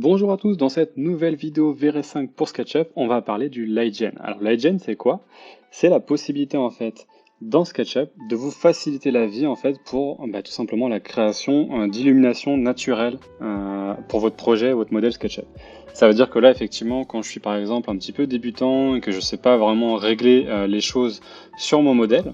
Bonjour à tous, dans cette nouvelle vidéo VR5 pour SketchUp, on va parler du Lightgen. Alors Lightgen c'est quoi? C'est la possibilité en fait dans SketchUp de vous faciliter la vie en fait pour tout simplement la création d'illumination naturelle pour votre projet, votre modèle SketchUp. Ça veut dire que là effectivement quand je suis par exemple un petit peu débutant et que je ne sais pas vraiment régler les choses sur mon modèle,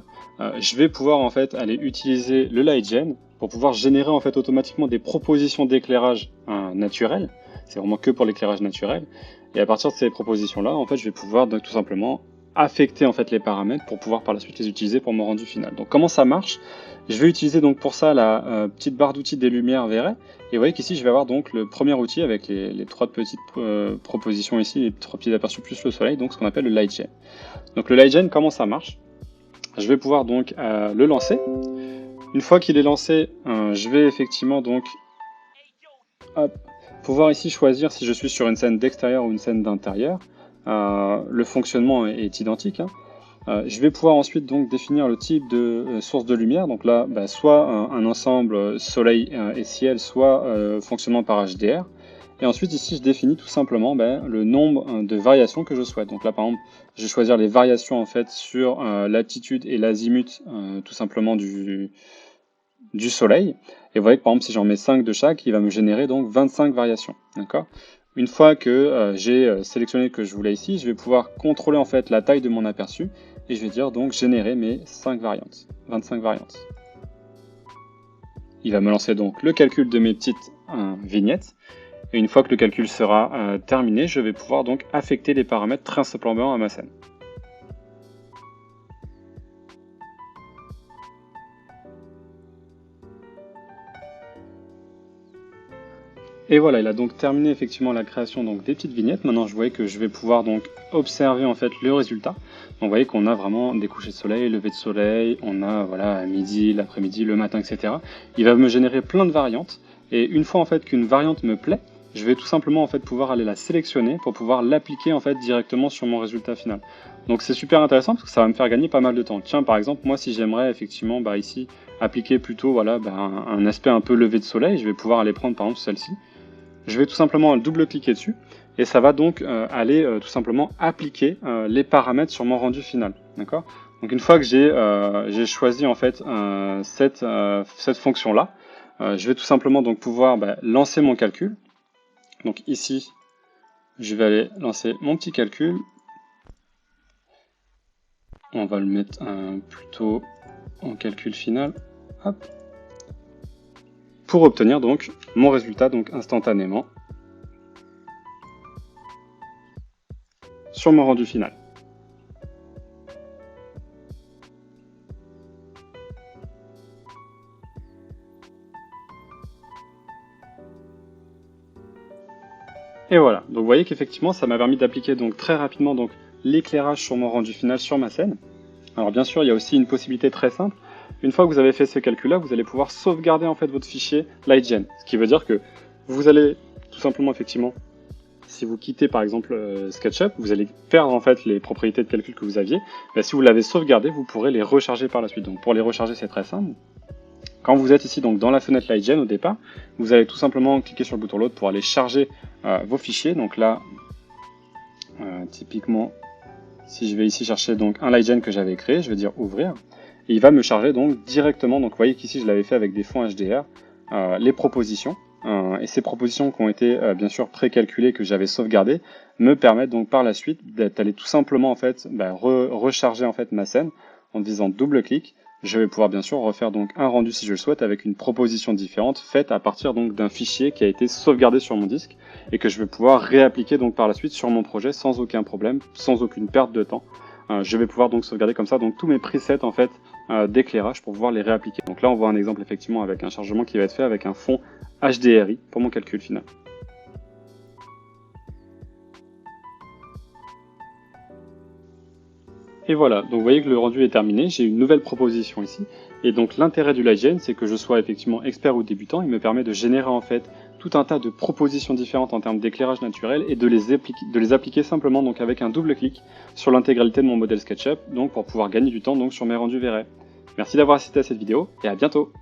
je vais pouvoir en fait aller utiliser le Lightgen pour pouvoir générer en fait automatiquement des propositions d'éclairage naturel. C'est vraiment que pour l'éclairage naturel. Et à partir de ces propositions-là, en fait, je vais pouvoir donc tout simplement affecter en fait les paramètres pour pouvoir par la suite les utiliser pour mon rendu final. Donc comment ça marche? Je vais utiliser donc pour ça la petite barre d'outils des lumières VR. Et vous voyez qu'ici je vais avoir donc le premier outil avec les trois petites propositions ici, les trois petits aperçus plus le soleil, donc ce qu'on appelle le Lightgen. Donc le Lightgen, comment ça marche? Je vais pouvoir donc le lancer. Une fois qu'il est lancé, je vais effectivement donc pouvoir ici choisir si je suis sur une scène d'extérieur ou une scène d'intérieur. Le fonctionnement est identique. Je vais pouvoir ensuite donc définir le type de source de lumière. Donc là, soit un ensemble soleil et ciel, soit fonctionnement par HDR. Et ensuite ici, je définis tout simplement le nombre de variations que je souhaite. Donc là, par exemple, je vais choisir les variations en fait sur l'altitude et l'azimut tout simplement du soleil. Et vous voyez que par exemple si j'en mets 5 de chaque, il va me générer donc 25 variations. D'accord ? Une fois que j'ai sélectionné que je voulais ici, je vais pouvoir contrôler en fait la taille de mon aperçu et je vais dire donc générer mes 5 variantes, 25 variantes. Il va me lancer donc le calcul de mes petites vignettes. Et une fois que le calcul sera terminé, je vais pouvoir donc affecter les paramètres très simplement à ma scène. Et voilà, il a donc terminé effectivement la création donc des petites vignettes. Maintenant, je vois que je vais pouvoir donc observer en fait le résultat. Donc, vous voyez qu'on a vraiment des couchers de soleil, lever de soleil, on a voilà à midi, l'après-midi, le matin, etc. Il va me générer plein de variantes. Et une fois en fait qu'une variante me plaît, je vais tout simplement en fait pouvoir aller la sélectionner pour pouvoir l'appliquer en fait directement sur mon résultat final. Donc c'est super intéressant parce que ça va me faire gagner pas mal de temps. Tiens, par exemple, moi si j'aimerais effectivement ici appliquer plutôt voilà un aspect un peu levé de soleil, je vais pouvoir aller prendre par exemple celle-ci. Je vais tout simplement double-cliquer dessus et ça va donc aller tout simplement appliquer les paramètres sur mon rendu final. D'accord ? Donc une fois que j'ai choisi en fait cette fonction-là, je vais tout simplement donc pouvoir lancer mon calcul. Donc ici, je vais aller lancer mon petit calcul. On va le mettre plutôt en calcul final. Hop. Pour obtenir donc mon résultat donc instantanément sur mon rendu final. Et voilà, donc vous voyez qu'effectivement ça m'a permis d'appliquer donc très rapidement donc l'éclairage sur mon rendu final sur ma scène. Alors bien sûr il y a aussi une possibilité très simple. Une fois que vous avez fait ce calcul là, vous allez pouvoir sauvegarder en fait votre fichier Lightgen. Ce qui veut dire que vous allez tout simplement effectivement, si vous quittez par exemple SketchUp, vous allez perdre en fait les propriétés de calcul que vous aviez. Si vous l'avez sauvegardé, vous pourrez les recharger par la suite. Donc pour les recharger c'est très simple. Quand vous êtes ici donc dans la fenêtre Lightgen au départ, vous allez tout simplement cliquer sur le bouton load pour aller charger vos fichiers. Donc là, typiquement, si je vais ici chercher donc un Lightgen que j'avais créé, je vais dire ouvrir. Et il va me charger donc directement, donc vous voyez qu'ici je l'avais fait avec des fonds HDR, les propositions. Et ces propositions qui ont été bien sûr précalculées, que j'avais sauvegardées, me permettent donc par la suite d'aller tout simplement en fait recharger en fait ma scène en faisant double-clic. Je vais pouvoir bien sûr refaire donc un rendu si je le souhaite avec une proposition différente faite à partir donc d'un fichier qui a été sauvegardé sur mon disque et que je vais pouvoir réappliquer donc par la suite sur mon projet sans aucun problème, sans aucune perte de temps. Je vais pouvoir donc sauvegarder comme ça donc tous mes presets en fait d'éclairage pour pouvoir les réappliquer. Donc là on voit un exemple effectivement avec un chargement qui va être fait avec un fond HDRI pour mon calcul final. Et voilà, donc vous voyez que le rendu est terminé, j'ai une nouvelle proposition ici. Et donc l'intérêt du Lightgen, c'est que je sois effectivement expert ou débutant, il me permet de générer en fait tout un tas de propositions différentes en termes d'éclairage naturel et de les appliquer simplement donc avec un double clic sur l'intégralité de mon modèle SketchUp, donc pour pouvoir gagner du temps donc sur mes rendus VR. Merci d'avoir assisté à cette vidéo et à bientôt.